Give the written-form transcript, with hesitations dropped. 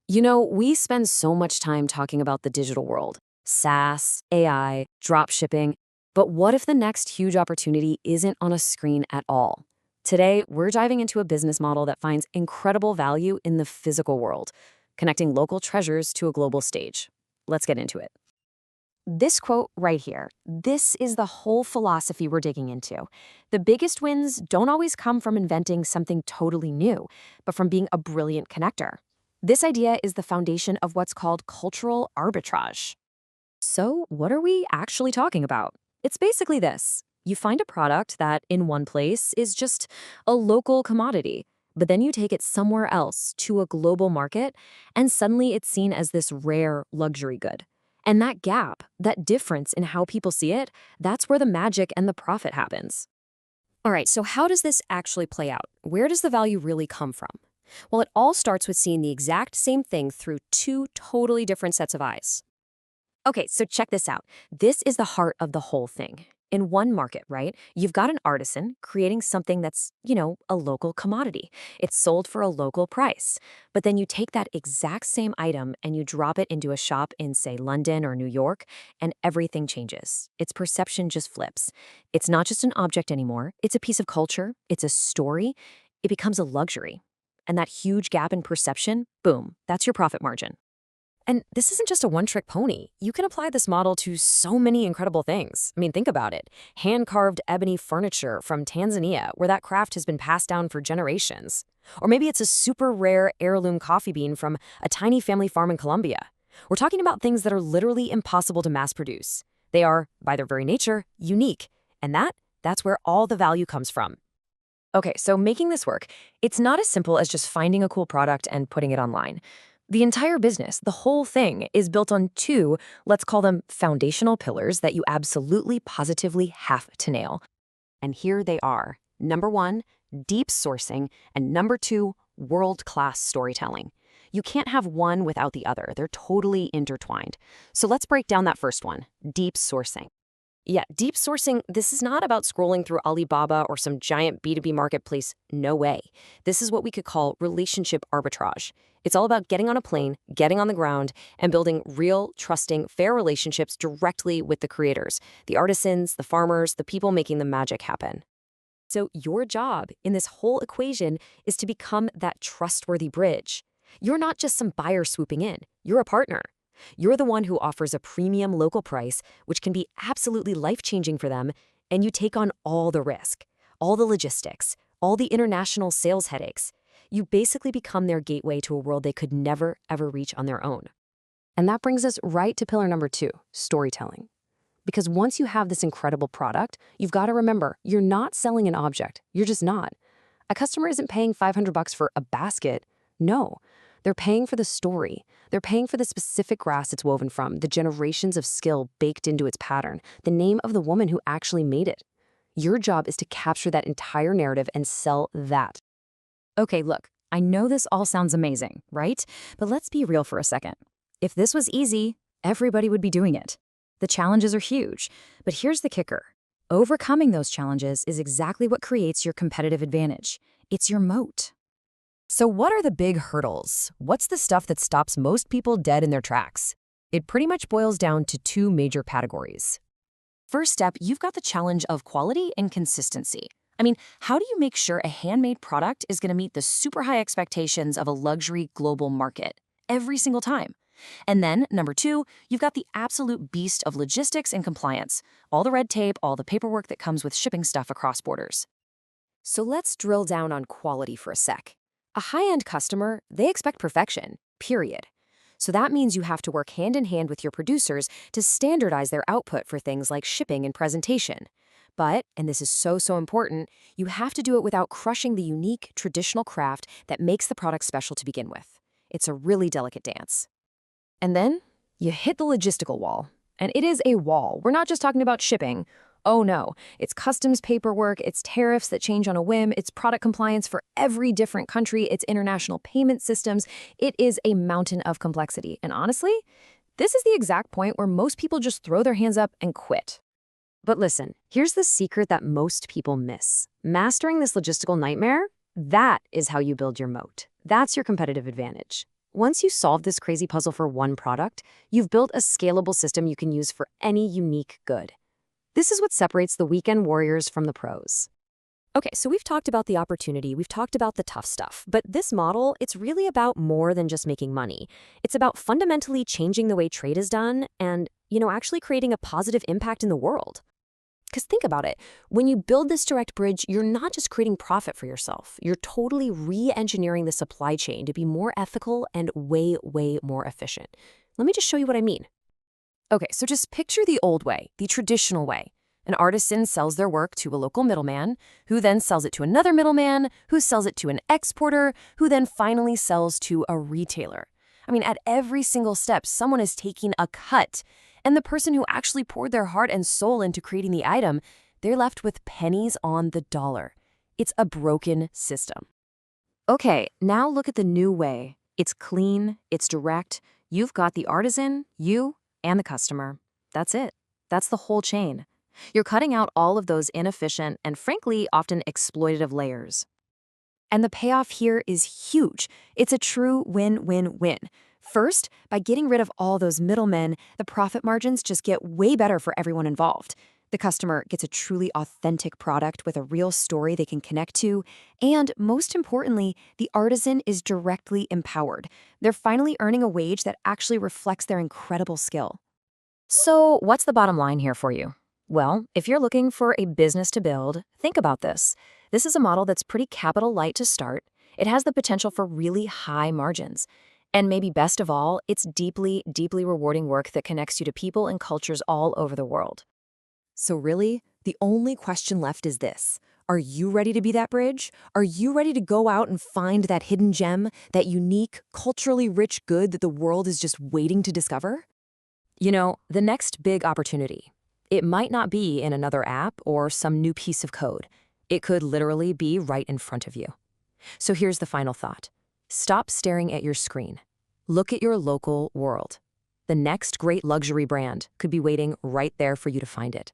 You know, we spend so much time talking about the digital world, SaaS, AI, drop shipping, but what if the next huge opportunity isn't on a screen at all? Today, we're diving into a business model that finds incredible value in the physical world, connecting local treasures to a global stage. Let's get into it. This quote right here, this is the whole philosophy we're digging into. The biggest wins don't always come from inventing something totally new, but from being a brilliant connector. This idea is the foundation of what's called cultural arbitrage. So, what are we actually talking about? It's basically this. You find a product that, in one place, is just a local commodity, but then you take it somewhere else to a global market, and suddenly it's seen as this rare luxury good. And that gap, that difference in how people see it, that's where the magic and the profit happens. All right, so how does this actually play out? Where does the value really come from? Well, it all starts with seeing the exact same thing through two totally different sets of eyes. Okay, so check this out. This is the heart of the whole thing. In one market, right, you've got an artisan creating something that's, a local commodity. It's sold for a local price. But then you take that exact same item and you drop it into a shop in, say, London or New York, and everything changes. Its perception just flips. It's not just an object anymore. It's a piece of culture. It's a story. It becomes a luxury. And that huge gap in perception, boom, that's your profit margin. And this isn't just a one-trick pony. You can apply this model to so many incredible things. I mean, think about it. Hand-carved ebony furniture from Tanzania, where that craft has been passed down for generations. Or maybe it's a super rare heirloom coffee bean from a tiny family farm in Colombia. We're talking about things that are literally impossible to mass produce. They are, by their very nature, unique. And that's where all the value comes from. Okay, so making this work, it's not as simple as just finding a cool product and putting it online. The entire business, the whole thing, is built on two, let's call them foundational pillars that you absolutely positively have to nail. And here they are. Number one, deep sourcing, and number two, world-class storytelling. You can't have one without the other. They're totally intertwined. So let's break down that first one, deep sourcing. Yeah, deep sourcing, this is not about scrolling through Alibaba or some giant B2B marketplace. No way. This is what we could call relationship arbitrage. It's all about getting on a plane, getting on the ground, and building real, trusting, fair relationships directly with the creators, the artisans, the farmers, the people making the magic happen. So your job in this whole equation is to become that trustworthy bridge. You're not just some buyer swooping in. You're a partner. You're the one who offers a premium local price, which can be absolutely life-changing for them, and you take on all the risk, all the logistics, all the international sales headaches. You basically become their gateway to a world they could never, ever reach on their own. And that brings us right to pillar number two, storytelling. Because once you have this incredible product, you've got to remember, you're not selling an object. You're just not. A customer isn't paying $500 for a basket. No. They're paying for the story. They're paying for the specific grass it's woven from, the generations of skill baked into its pattern, the name of the woman who actually made it. Your job is to capture that entire narrative and sell that. Okay, look, I know this all sounds amazing, right? But let's be real for a second. If this was easy, everybody would be doing it. The challenges are huge, but here's the kicker. Overcoming those challenges is exactly what creates your competitive advantage. It's your moat. So what are the big hurdles? What's the stuff that stops most people dead in their tracks? It pretty much boils down to two major categories. First step, you've got the challenge of quality and consistency. I mean, how do you make sure a handmade product is going to meet the super high expectations of a luxury global market every single time? And then, number two, you've got the absolute beast of logistics and compliance, all the red tape, all the paperwork that comes with shipping stuff across borders. So let's drill down on quality for a sec. A high-end customer, they expect perfection, period. So that means you have to work hand in hand with your producers to standardize their output for things like shipping and presentation. But, and this is so important, you have to do it without crushing the unique, traditional craft that makes the product special to begin with. It's a really delicate dance. And then, you hit the logistical wall. And it is a wall. We're not just talking about shipping. Oh no, it's customs paperwork, it's tariffs that change on a whim, it's product compliance for every different country, it's international payment systems. It is a mountain of complexity. And honestly, this is the exact point where most people just throw their hands up and quit. But listen, here's the secret that most people miss. Mastering this logistical nightmare, that is how you build your moat. That's your competitive advantage. once you solve this crazy puzzle for one product, you've built a scalable system you can use for any unique good. This is what separates the weekend warriors from the pros. Okay, so we've talked about the opportunity, we've talked about the tough stuff, but this model, it's really about more than just making money. It's about fundamentally changing the way trade is done and, actually creating a positive impact in the world. Because think about it, when you build this direct bridge, you're not just creating profit for yourself. You're totally re-engineering the supply chain to be more ethical and way, way more efficient. Let me just show you what I mean. Okay, so just picture the old way, the traditional way. An artisan sells their work to a local middleman, who then sells it to another middleman, who sells it to an exporter, who then finally sells to a retailer. I mean, at every single step, someone is taking a cut. And the person who actually poured their heart and soul into creating the item, they're left with pennies on the dollar. It's a broken system. Okay, now look at the new way. It's clean, it's direct. You've got the artisan, you, and the customer. That's it. That's the whole chain. You're cutting out all of those inefficient and frankly often exploitative layers. And the payoff here is huge. It's a true win-win-win. First, by getting rid of all those middlemen, the profit margins just get way better for everyone involved. The customer gets a truly authentic product with a real story they can connect to, and most importantly, the artisan is directly empowered. They're finally earning a wage that actually reflects their incredible skill. So, what's the bottom line here for you? Well, if you're looking for a business to build, think about this. This is a model that's pretty capital light to start. It has the potential for really high margins. And maybe best of all, it's deeply, deeply rewarding work that connects you to people and cultures all over the world. So really, the only question left is this. Are you ready to be that bridge? Are you ready to go out and find that hidden gem, that unique, culturally rich good that the world is just waiting to discover? The next big opportunity. It might not be in another app or some new piece of code. It could literally be right in front of you. So here's the final thought. Stop staring at your screen. Look at your local world. The next great luxury brand could be waiting right there for you to find it.